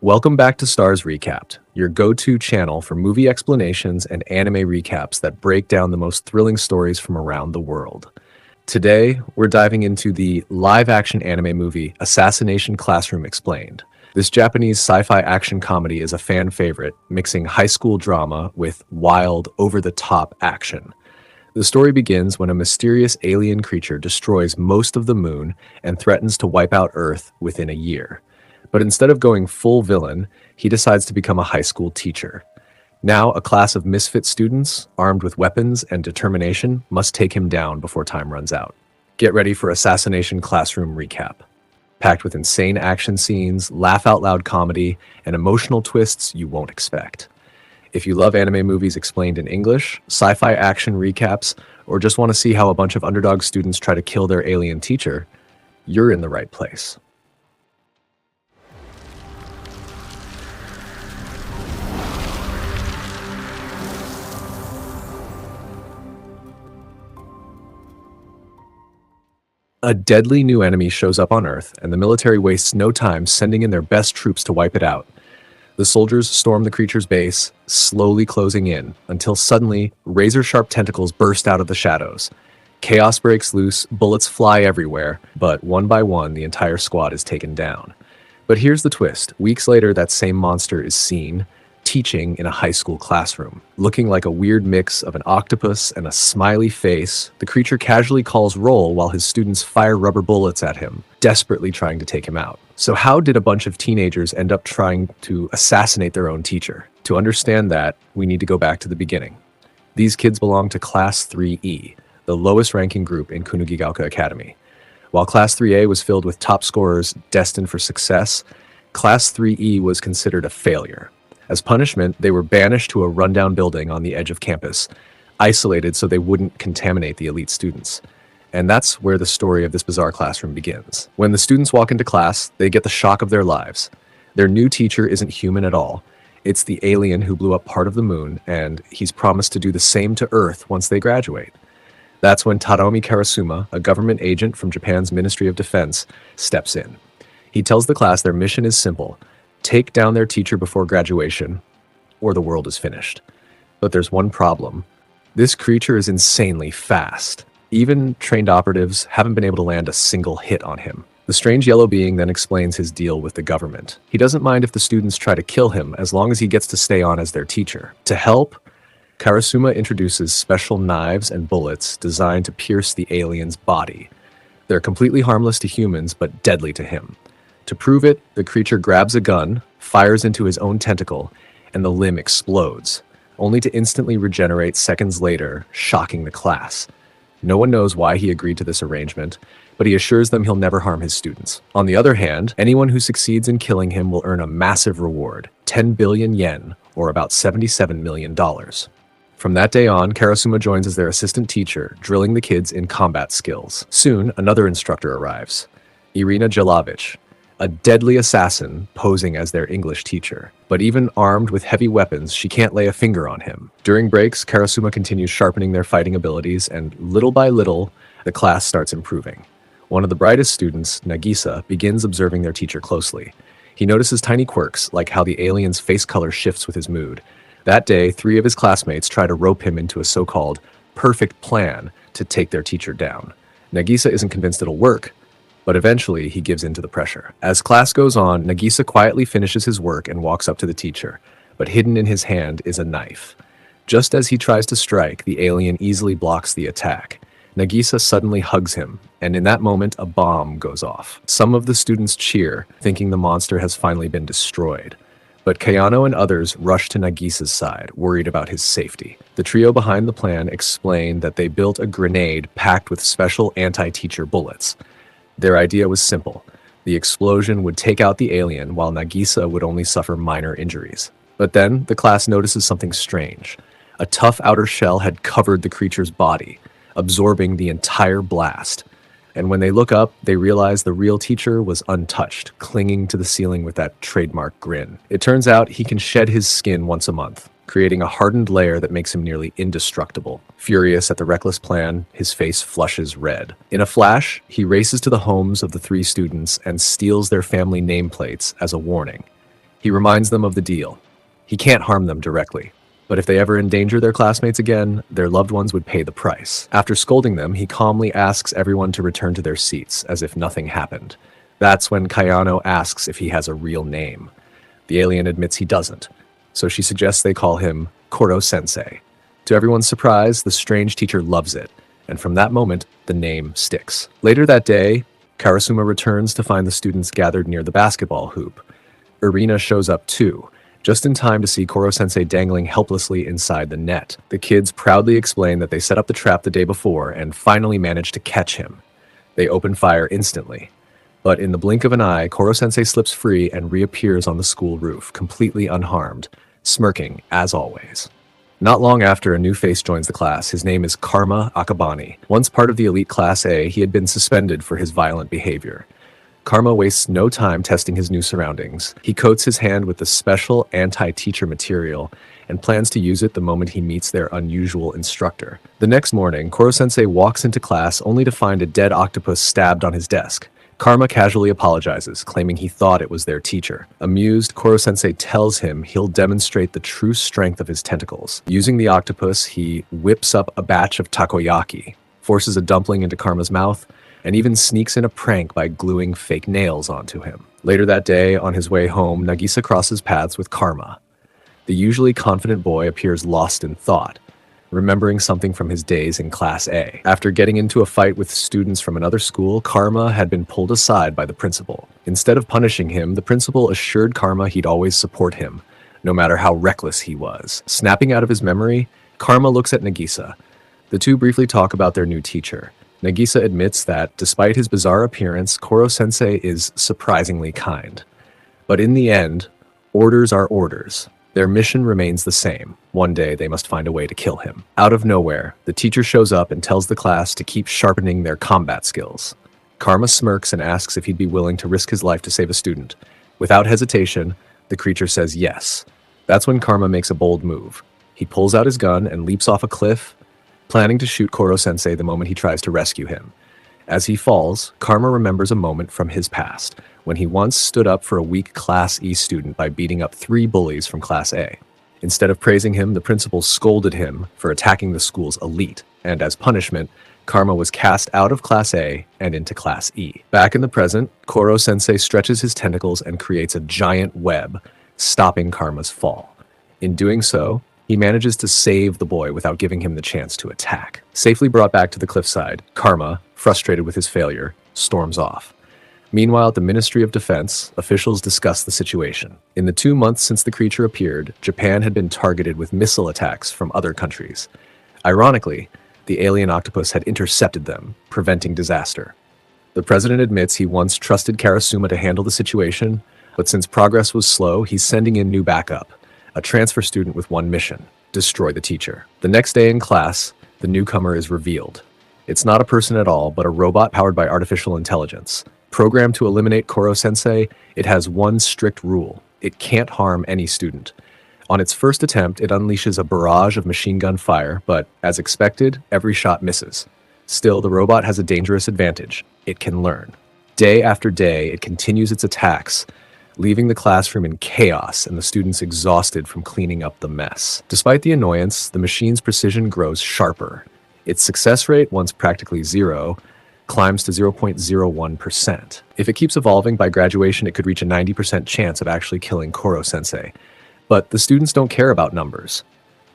Welcome back to Starz Recapped, your go-to channel for movie explanations and anime recaps that break down the most thrilling stories from around the world. Today, we're diving into the live-action anime movie Assassination Classroom Explained. This Japanese sci-fi action comedy is a fan favorite, mixing high school drama with wild, over-the-top action. The story begins when a mysterious alien creature destroys most of the moon and threatens to wipe out Earth within a year. But instead of going full villain, he decides to become a high school teacher. Now, a class of misfit students, armed with weapons and determination, must take him down before time runs out. Get ready for Assassination Classroom Recap. Packed with insane action scenes, laugh-out-loud comedy, and emotional twists you won't expect. If you love anime movies explained in English, sci-fi action recaps, or just want to see how a bunch of underdog students try to kill their alien teacher, you're in the right place. A deadly new enemy shows up on Earth, and the military wastes no time sending in their best troops to wipe it out. The soldiers storm the creature's base, slowly closing in, until suddenly, razor-sharp tentacles burst out of the shadows. Chaos breaks loose, bullets fly everywhere, but one by one, the entire squad is taken down. But here's the twist. Weeks later, that same monster is seen, teaching in a high school classroom. Looking like a weird mix of an octopus and a smiley face, the creature casually calls roll while his students fire rubber bullets at him, desperately trying to take him out. So how did a bunch of teenagers end up trying to assassinate their own teacher? To understand that, we need to go back to the beginning. These kids belong to Class 3E, the lowest ranking group in Kunugigaoka Academy. While Class 3A was filled with top scorers destined for success, Class 3E was considered a failure. As punishment, they were banished to a rundown building on the edge of campus, isolated so they wouldn't contaminate the elite students. And that's where the story of this bizarre classroom begins. When the students walk into class, they get the shock of their lives. Their new teacher isn't human at all. It's the alien who blew up part of the moon, and he's promised to do the same to Earth once they graduate. That's when Tadaomi Karasuma, a government agent from Japan's Ministry of Defense, steps in. He tells the class their mission is simple: take down their teacher before graduation, or the world is finished. But there's one problem. This creature is insanely fast. Even trained operatives haven't been able to land a single hit on him. The strange yellow being then explains his deal with the government. He doesn't mind if the students try to kill him as long as he gets to stay on as their teacher. To help, Karasuma introduces special knives and bullets designed to pierce the alien's body. They're completely harmless to humans, but deadly to him. To prove it, the creature grabs a gun, fires into his own tentacle, and the limb explodes, only to instantly regenerate seconds later, shocking the class. No one knows why he agreed to this arrangement, but he assures them he'll never harm his students. On the other hand, anyone who succeeds in killing him will earn a massive reward, 10 billion yen, or about $77 million. From that day on, Karasuma joins as their assistant teacher, drilling the kids in combat skills. Soon, another instructor arrives, Irina Jelovich, a deadly assassin posing as their English teacher. But even armed with heavy weapons, she can't lay a finger on him. During breaks, Karasuma continues sharpening their fighting abilities, and little by little, the class starts improving. One of the brightest students, Nagisa, begins observing their teacher closely. He notices tiny quirks, like how the alien's face color shifts with his mood. That day, 3 of his classmates try to rope him into a so-called perfect plan to take their teacher down. Nagisa isn't convinced it'll work, but eventually he gives in to the pressure. As class goes on, Nagisa quietly finishes his work and walks up to the teacher, but hidden in his hand is a knife. Just as he tries to strike, the alien easily blocks the attack. Nagisa suddenly hugs him, and in that moment, a bomb goes off. Some of the students cheer, thinking the monster has finally been destroyed. But Kayano and others rush to Nagisa's side, worried about his safety. The trio behind the plan explain that they built a grenade packed with special anti-teacher bullets. Their idea was simple. The explosion would take out the alien, while Nagisa would only suffer minor injuries. But then, the class notices something strange. A tough outer shell had covered the creature's body, absorbing the entire blast. And when they look up, they realize the real teacher was untouched, clinging to the ceiling with that trademark grin. It turns out he can shed his skin once a month, creating a hardened layer that makes him nearly indestructible. Furious at the reckless plan, his face flushes red. In a flash, he races to the homes of the 3 students and steals their family nameplates as a warning. He reminds them of the deal. He can't harm them directly, but if they ever endanger their classmates again, their loved ones would pay the price. After scolding them, he calmly asks everyone to return to their seats, as if nothing happened. That's when Kayano asks if he has a real name. The alien admits he doesn't, so she suggests they call him Koro-sensei. To everyone's surprise, the strange teacher loves it, and from that moment, the name sticks. Later that day, Karasuma returns to find the students gathered near the basketball hoop. Irina shows up too, just in time to see Koro-sensei dangling helplessly inside the net. The kids proudly explain that they set up the trap the day before and finally managed to catch him. They open fire instantly. But in the blink of an eye, Koro-sensei slips free and reappears on the school roof, completely unharmed, smirking as always. Not long after, a new face joins the class. His name is Karma Akabani. Once part of the elite Class A, he had been suspended for his violent behavior. Karma wastes no time testing his new surroundings. He coats his hand with the special anti-teacher material and plans to use it the moment he meets their unusual instructor. The next morning, Koro-sensei walks into class only to find a dead octopus stabbed on his desk. Karma casually apologizes, claiming he thought it was their teacher. Amused, Koro-sensei tells him he'll demonstrate the true strength of his tentacles. Using the octopus, he whips up a batch of takoyaki, forces a dumpling into Karma's mouth, and even sneaks in a prank by gluing fake nails onto him. Later that day, on his way home, Nagisa crosses paths with Karma. The usually confident boy appears lost in thought, remembering something from his days in Class A. After getting into a fight with students from another school, Karma had been pulled aside by the principal. Instead of punishing him, the principal assured Karma he'd always support him, no matter how reckless he was. Snapping out of his memory, Karma looks at Nagisa. The two briefly talk about their new teacher. Nagisa admits that, despite his bizarre appearance, Koro-sensei is surprisingly kind. But in the end, orders are orders. Their mission remains the same. One day, they must find a way to kill him. Out of nowhere, the teacher shows up and tells the class to keep sharpening their combat skills. Karma smirks and asks if he'd be willing to risk his life to save a student. Without hesitation, the creature says yes. That's when Karma makes a bold move. He pulls out his gun and leaps off a cliff, planning to shoot Koro-sensei the moment he tries to rescue him. As he falls, Karma remembers a moment from his past, when he once stood up for a weak Class E student by beating up 3 bullies from Class A. Instead of praising him, the principal scolded him for attacking the school's elite, and as punishment, Karma was cast out of Class A and into Class E. Back in the present, Koro-sensei stretches his tentacles and creates a giant web, stopping Karma's fall. In doing so, he manages to save the boy without giving him the chance to attack. Safely brought back to the cliffside, Karma, frustrated with his failure, storms off. Meanwhile, at the Ministry of Defense, officials discuss the situation. In the 2 months since the creature appeared, Japan had been targeted with missile attacks from other countries. Ironically, the alien octopus had intercepted them, preventing disaster. The president admits he once trusted Karasuma to handle the situation, but since progress was slow, he's sending in new backup, a transfer student with one mission: destroy the teacher. The next day in class, the newcomer is revealed. It's not a person at all, but a robot powered by artificial intelligence. Programmed to eliminate Koro-sensei, it has one strict rule: it can't harm any student. On its first attempt, it unleashes a barrage of machine gun fire, but as expected, every shot misses. Still, the robot has a dangerous advantage: it can learn. Day after day, it continues its attacks, leaving the classroom in chaos and the students exhausted from cleaning up the mess. Despite the annoyance, the machine's precision grows sharper. Its success rate, once practically zero, climbs to 0.01%. If it keeps evolving, by graduation it could reach a 90% chance of actually killing Koro-sensei. But the students don't care about numbers.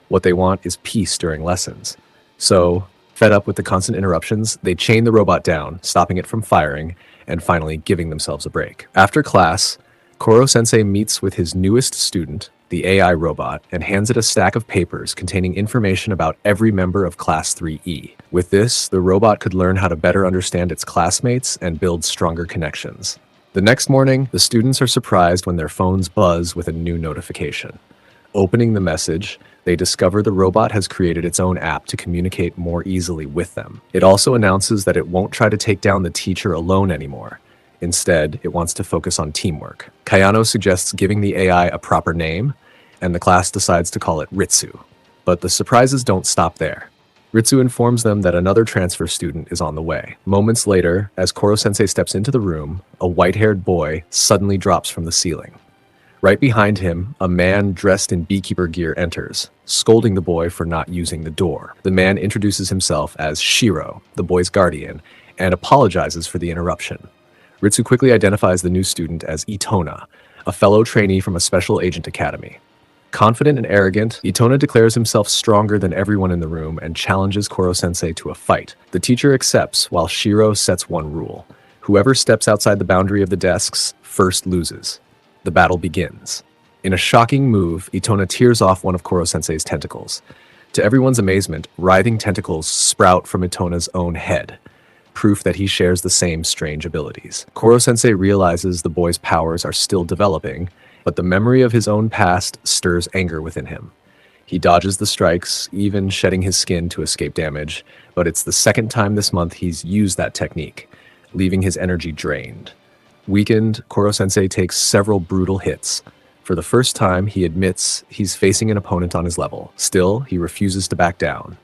What they want is peace during lessons. So, fed up with the constant interruptions, they chain the robot down, stopping it from firing, and finally giving themselves a break. After class, Koro-sensei meets with his newest student, the AI robot, and hands it a stack of papers containing information about every member of Class 3E. With this, the robot could learn how to better understand its classmates and build stronger connections. The next morning, the students are surprised when their phones buzz with a new notification. Opening the message, they discover the robot has created its own app to communicate more easily with them. It also announces that it won't try to take down the teacher alone anymore. Instead, it wants to focus on teamwork. Kayano suggests giving the AI a proper name, and the class decides to call it Ritsu. But the surprises don't stop there. Ritsu informs them that another transfer student is on the way. Moments later, as Koro-sensei steps into the room, a white-haired boy suddenly drops from the ceiling. Right behind him, a man dressed in beekeeper gear enters, scolding the boy for not using the door. The man introduces himself as Shiro, the boy's guardian, and apologizes for the interruption. Ritsu quickly identifies the new student as Itona, a fellow trainee from a special agent academy. Confident and arrogant, Itona declares himself stronger than everyone in the room and challenges Koro-sensei to a fight. The teacher accepts while Shiro sets one rule. Whoever steps outside the boundary of the desks first loses. The battle begins. In a shocking move, Itona tears off one of Koro-sensei's tentacles. To everyone's amazement, writhing tentacles sprout from Itona's own head, proof that he shares the same strange abilities. Koro-sensei realizes the boy's powers are still developing, but the memory of his own past stirs anger within him. He dodges the strikes, even shedding his skin to escape damage, but it's the second time this month he's used that technique, leaving his energy drained. Weakened, Koro-sensei takes several brutal hits. For the first time, he admits he's facing an opponent on his level. Still, he refuses to back down.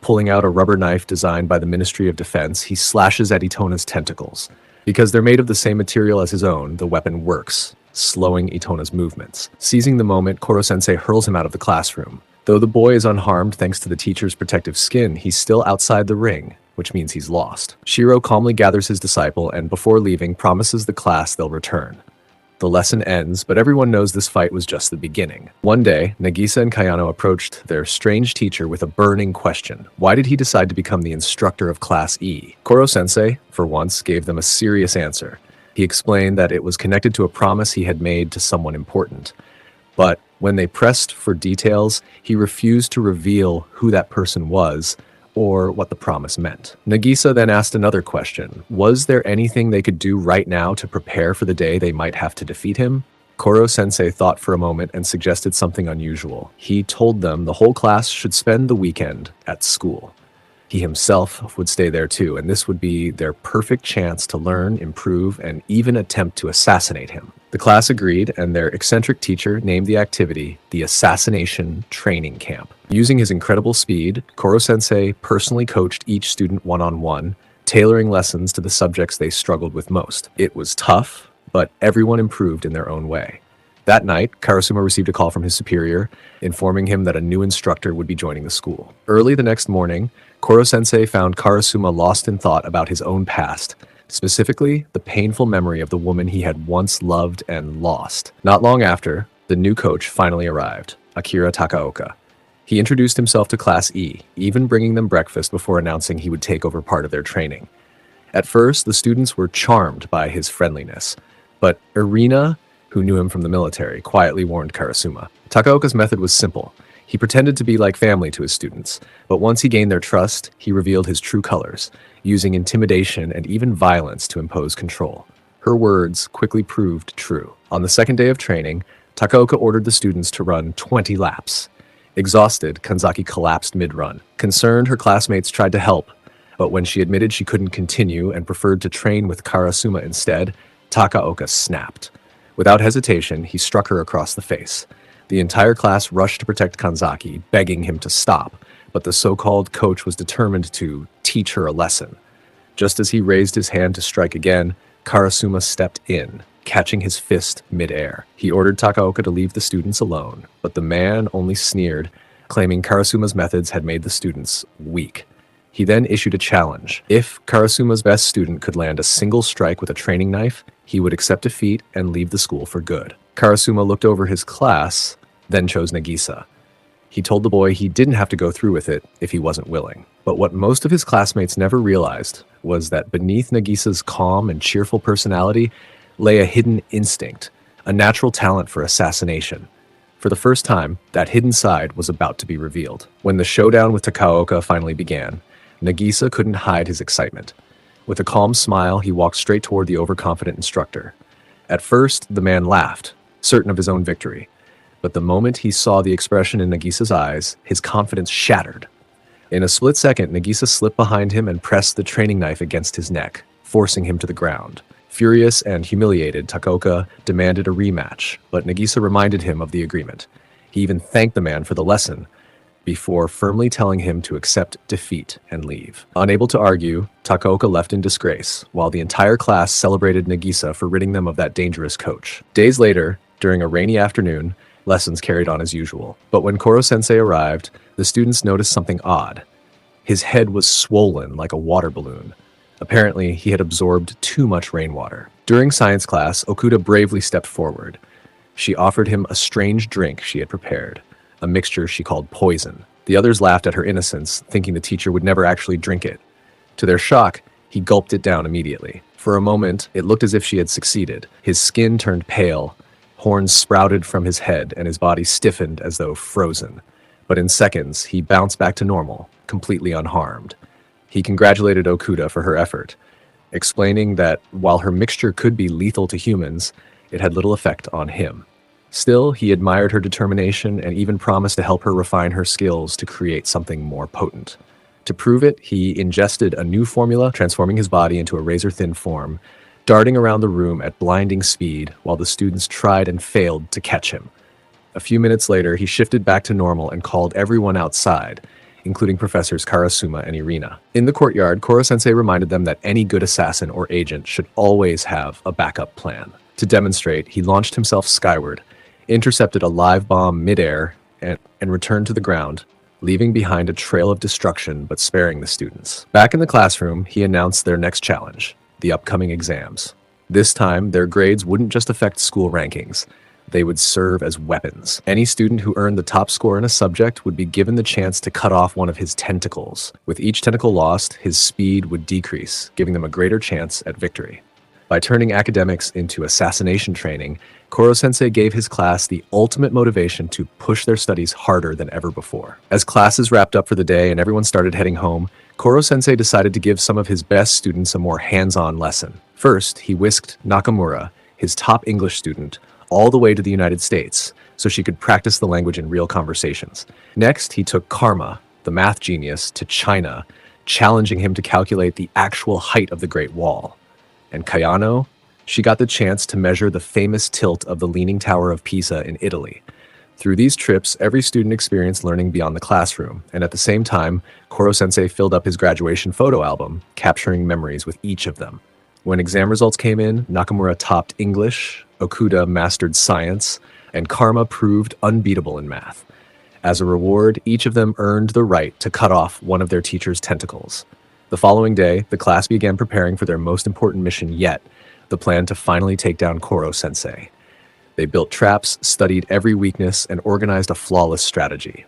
Pulling out a rubber knife designed by the Ministry of Defense, he slashes at Itona's tentacles. Because they're made of the same material as his own, the weapon works, slowing Itona's movements. Seizing the moment, Koro-sensei hurls him out of the classroom. Though the boy is unharmed thanks to the teacher's protective skin, he's still outside the ring, which means he's lost. Shiro calmly gathers his disciple and, before leaving, promises the class they'll return. The lesson ends, but everyone knows this fight was just the beginning. One day, Nagisa and Kayano approached their strange teacher with a burning question. Why did he decide to become the instructor of Class E? Koro-sensei, for once, gave them a serious answer. He explained that it was connected to a promise he had made to someone important. But when they pressed for details, he refused to reveal who that person was or what the promise meant. Nagisa then asked another question. Was there anything they could do right now to prepare for the day they might have to defeat him? Koro-sensei thought for a moment and suggested something unusual. He told them the whole class should spend the weekend at school. He himself would stay there too, and this would be their perfect chance to learn, improve, and even attempt to assassinate him. The class agreed, and their eccentric teacher named the activity the Assassination Training Camp. Using his incredible speed, Koro-sensei personally coached each student one-on-one, tailoring lessons to the subjects they struggled with most. It was tough, but everyone improved in their own way. That night, Karasuma received a call from his superior, informing him that a new instructor would be joining the school. Early the next morning, Koro-sensei found Karasuma lost in thought about his own past, specifically the painful memory of the woman he had once loved and lost. Not long after, the new coach finally arrived, Akira Takaoka. He introduced himself to Class E, even bringing them breakfast before announcing he would take over part of their training. At first, the students were charmed by his friendliness, but Irina, who knew him from the military, quietly warned Karasuma. Takaoka's method was simple. He pretended to be like family to his students, but once he gained their trust, he revealed his true colors, using intimidation and even violence to impose control. Her words quickly proved true. On the second day of training, Takaoka ordered the students to run 20 laps. Exhausted, Kanzaki collapsed mid-run. Concerned, her classmates tried to help, but when she admitted she couldn't continue and preferred to train with Karasuma instead, Takaoka snapped. Without hesitation, he struck her across the face. The entire class rushed to protect Kanzaki, begging him to stop, but the so-called coach was determined to teach her a lesson. Just as he raised his hand to strike again, Karasuma stepped in, catching his fist mid-air. He ordered Takaoka to leave the students alone, but the man only sneered, claiming Karasuma's methods had made the students weak. He then issued a challenge. If Karasuma's best student could land a single strike with a training knife, he would accept defeat and leave the school for good. Karasuma looked over his class, then chose Nagisa. He told the boy he didn't have to go through with it if he wasn't willing. But what most of his classmates never realized was that beneath Nagisa's calm and cheerful personality lay a hidden instinct, a natural talent for assassination. For the first time, that hidden side was about to be revealed. When the showdown with Takaoka finally began, Nagisa couldn't hide his excitement. With a calm smile, he walked straight toward the overconfident instructor. At first, the man laughed, certain of his own victory. But the moment he saw the expression in Nagisa's eyes, his confidence shattered. In a split second, Nagisa slipped behind him and pressed the training knife against his neck, forcing him to the ground. Furious and humiliated, Takaoka demanded a rematch, but Nagisa reminded him of the agreement. He even thanked the man for the lesson, before firmly telling him to accept defeat and leave. Unable to argue, Takaoka left in disgrace, while the entire class celebrated Nagisa for ridding them of that dangerous coach. Days later, During a rainy afternoon, lessons carried on as usual. But when Koro-sensei arrived, the students noticed something odd. His head was swollen like a water balloon. Apparently, he had absorbed too much rainwater. During science class, Okuda bravely stepped forward. She offered him a strange drink she had prepared, a mixture she called poison. The others laughed at her innocence, thinking the teacher would never actually drink it. To their shock, he gulped it down immediately. For a moment, it looked as if she had succeeded. His skin turned pale, horns sprouted from his head, and his body stiffened as though frozen. But in seconds, he bounced back to normal, completely unharmed. He congratulated Okuda for her effort, explaining that while her mixture could be lethal to humans, it had little effect on him. Still, he admired her determination and even promised to help her refine her skills to create something more potent. To prove it, he ingested a new formula, transforming his body into a razor-thin form, darting around the room at blinding speed while the students tried and failed to catch him. A few minutes later, he shifted back to normal and called everyone outside, including Professors Karasuma and Irina. In the courtyard, Koro-sensei reminded them that any good assassin or agent should always have a backup plan. To demonstrate, he launched himself skyward, intercepted a live bomb midair, and returned to the ground, leaving behind a trail of destruction but sparing the students. Back in the classroom, he announced their next challenge, the upcoming exams. This time, their grades wouldn't just affect school rankings. They would serve as weapons. Any student who earned the top score in a subject would be given the chance to cut off one of his tentacles. With each tentacle lost, his speed would decrease, giving them a greater chance at victory. By turning academics into assassination training, Koro-sensei gave his class the ultimate motivation to push their studies harder than ever before. As classes wrapped up for the day and everyone started heading home, Koro-sensei decided to give some of his best students a more hands-on lesson. First, he whisked Nakamura, his top English student, all the way to the United States so she could practice the language in real conversations. Next, he took Karma, the math genius, to China, challenging him to calculate the actual height of the Great Wall. And Kayano, she got the chance to measure the famous tilt of the Leaning Tower of Pisa in Italy. Through these trips, every student experienced learning beyond the classroom, and at the same time, Koro-sensei filled up his graduation photo album, capturing memories with each of them. When exam results came in, Nakamura topped English, Okuda mastered science, and Karma proved unbeatable in math. As a reward, each of them earned the right to cut off one of their teacher's tentacles. The following day, the class began preparing for their most important mission yet, the plan to finally take down Koro-sensei. They built traps, studied every weakness, and organized a flawless strategy.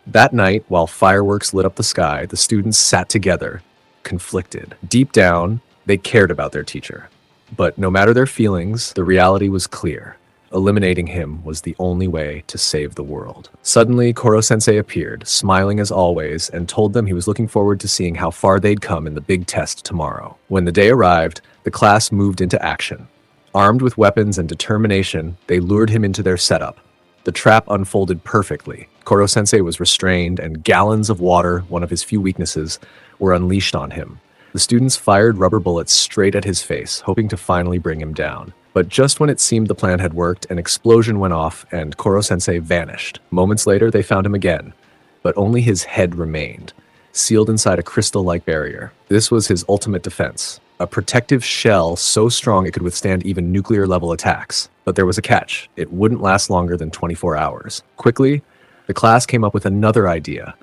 That night, while fireworks lit up the sky, the students sat together, conflicted. Deep down, they cared about their teacher. But no matter their feelings, the reality was clear. Eliminating him was the only way to save the world. Suddenly, Koro-sensei appeared, smiling as always, and told them he was looking forward to seeing how far they'd come in the big test tomorrow. When the day arrived, the class moved into action. Armed with weapons and determination, they lured him into their setup. The trap unfolded perfectly. Koro-sensei was restrained, and gallons of water, one of his few weaknesses, were unleashed on him. The students fired rubber bullets straight at his face, hoping to finally bring him down. But just when it seemed the plan had worked, an explosion went off and Koro-sensei vanished. Moments later, they found him again, but only his head remained, sealed inside a crystal-like barrier. This was his ultimate defense, a protective shell so strong it could withstand even nuclear-level attacks. But there was a catch. It wouldn't last longer than 24 hours. Quickly, the class came up with another idea,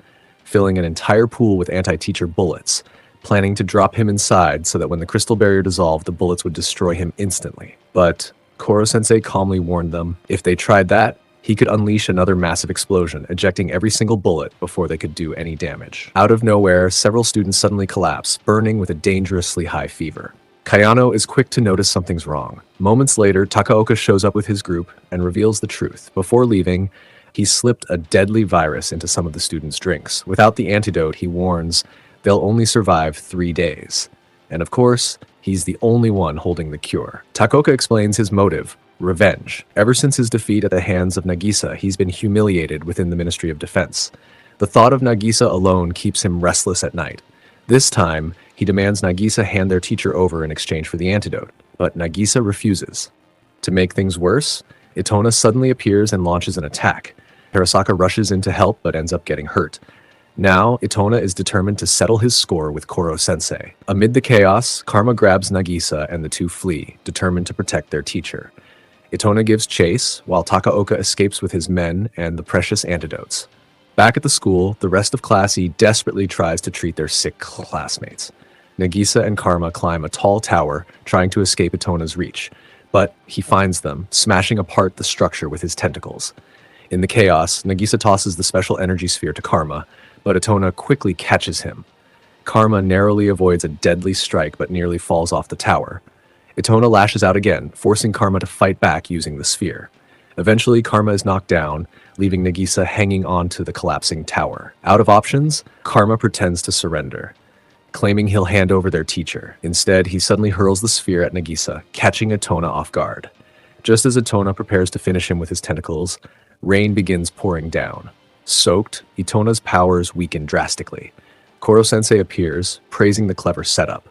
filling an entire pool with anti-teacher bullets, planning to drop him inside so that when the crystal barrier dissolved, the bullets would destroy him instantly. But Koro-sensei calmly warned them, if they tried that, he could unleash another massive explosion, ejecting every single bullet before they could do any damage. Out of nowhere, several students suddenly collapse, burning with a dangerously high fever. Kayano is quick to notice something's wrong. Moments later, Takaoka shows up with his group and reveals the truth. Before leaving, he slipped a deadly virus into some of the students' drinks. Without the antidote, he warns, they'll only survive 3 days. And of course, he's the only one holding the cure. Takaoka explains his motive, revenge. Ever since his defeat at the hands of Nagisa, he's been humiliated within the Ministry of Defense. The thought of Nagisa alone keeps him restless at night. This time, he demands Nagisa hand their teacher over in exchange for the antidote, but Nagisa refuses. To make things worse, Itona suddenly appears and launches an attack. Hirasaka rushes in to help but ends up getting hurt. Now, Itona is determined to settle his score with Koro-sensei. Amid the chaos, Karma grabs Nagisa and the two flee, determined to protect their teacher. Itona gives chase, while Takaoka escapes with his men and the precious antidotes. Back at the school, the rest of Class E desperately tries to treat their sick classmates. Nagisa and Karma climb a tall tower, trying to escape Itona's reach, but he finds them, smashing apart the structure with his tentacles. In the chaos, Nagisa tosses the special energy sphere to Karma, but Itona quickly catches him. Karma narrowly avoids a deadly strike but nearly falls off the tower. Itona lashes out again, forcing Karma to fight back using the sphere. Eventually, Karma is knocked down, leaving Nagisa hanging onto the collapsing tower. Out of options, Karma pretends to surrender, claiming he'll hand over their teacher. Instead, he suddenly hurls the sphere at Nagisa, catching Itona off guard. Just as Itona prepares to finish him with his tentacles, rain begins pouring down. Soaked, Itona's powers weaken drastically. Koro-sensei appears, praising the clever setup.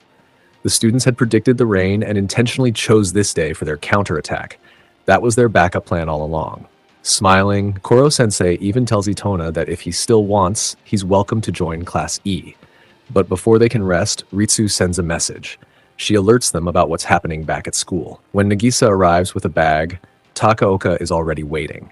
The students had predicted the rain and intentionally chose this day for their counterattack. That was their backup plan all along. Smiling, Koro-sensei even tells Itona that if he still wants, he's welcome to join Class E. But before they can rest, Ritsu sends a message. She alerts them about what's happening back at school. When Nagisa arrives with a bag, Takaoka is already waiting.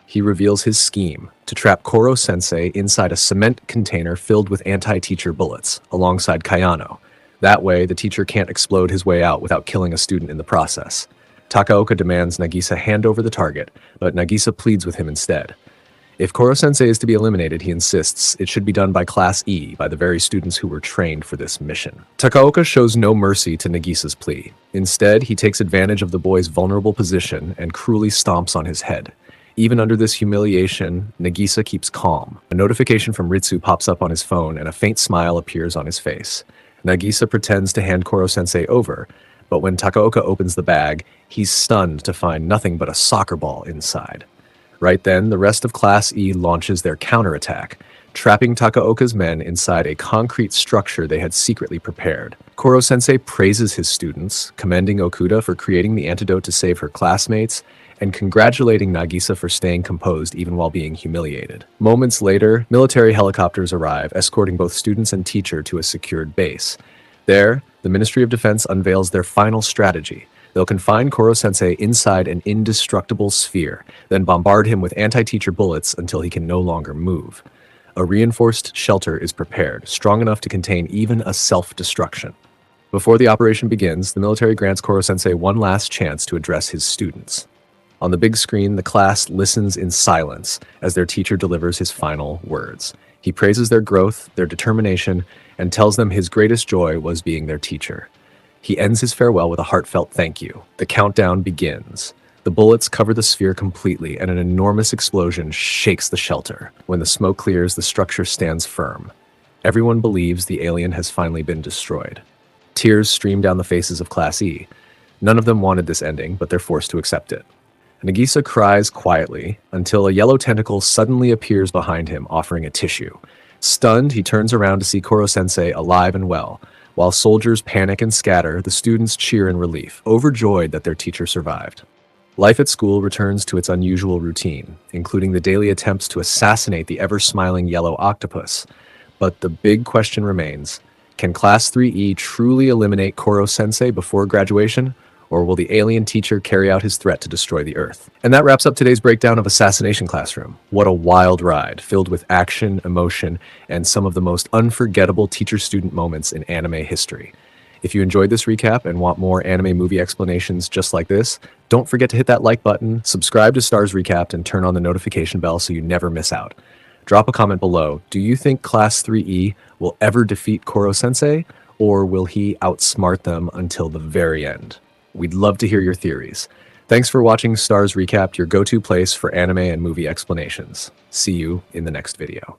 He reveals his scheme to trap Koro-sensei inside a cement container filled with anti-teacher bullets, alongside Kayano. That way, the teacher can't explode his way out without killing a student in the process. Takaoka demands Nagisa hand over the target, but Nagisa pleads with him instead. If Koro-sensei is to be eliminated, he insists it should be done by Class E, by the very students who were trained for this mission. Takaoka shows no mercy to Nagisa's plea. Instead, he takes advantage of the boy's vulnerable position and cruelly stomps on his head. Even under this humiliation, Nagisa keeps calm. A notification from Ritsu pops up on his phone and a faint smile appears on his face. Nagisa pretends to hand Koro-sensei over, but when Takaoka opens the bag, he's stunned to find nothing but a soccer ball inside. Right then, the rest of Class E launches their counterattack, trapping Takaoka's men inside a concrete structure they had secretly prepared. Koro-sensei praises his students, commending Okuda for creating the antidote to save her classmates, and congratulating Nagisa for staying composed even while being humiliated. Moments later, military helicopters arrive, escorting both students and teacher to a secured base. There, the Ministry of Defense unveils their final strategy. They'll confine Koro-sensei inside an indestructible sphere, then bombard him with anti-teacher bullets until he can no longer move. A reinforced shelter is prepared, strong enough to contain even a self-destruction. Before the operation begins, the military grants Koro-sensei one last chance to address his students. On the big screen, the class listens in silence as their teacher delivers his final words. He praises their growth, their determination, and tells them his greatest joy was being their teacher. He ends his farewell with a heartfelt thank you. The countdown begins. The bullets cover the sphere completely, and an enormous explosion shakes the shelter. When the smoke clears, the structure stands firm. Everyone believes the alien has finally been destroyed. Tears stream down the faces of Class E. None of them wanted this ending, but they're forced to accept it. Nagisa cries quietly until a yellow tentacle suddenly appears behind him, offering a tissue. Stunned, he turns around to see Koro-sensei alive and well. While soldiers panic and scatter, the students cheer in relief, overjoyed that their teacher survived. Life at school returns to its unusual routine, including the daily attempts to assassinate the ever-smiling yellow octopus. But the big question remains, can Class 3E truly eliminate Koro-sensei before graduation? Or will the alien teacher carry out his threat to destroy the Earth? And that wraps up today's breakdown of Assassination Classroom. What a wild ride, filled with action, emotion, and some of the most unforgettable teacher-student moments in anime history. If you enjoyed this recap and want more anime movie explanations just like this, don't forget to hit that like button, subscribe to Starz Recapped, and turn on the notification bell so you never miss out. Drop a comment below. Do you think Class 3E will ever defeat Koro-sensei, or will he outsmart them until the very end? We'd love to hear your theories. Thanks for watching Starz Recapped, your go-to place for anime and movie explanations. See you in the next video.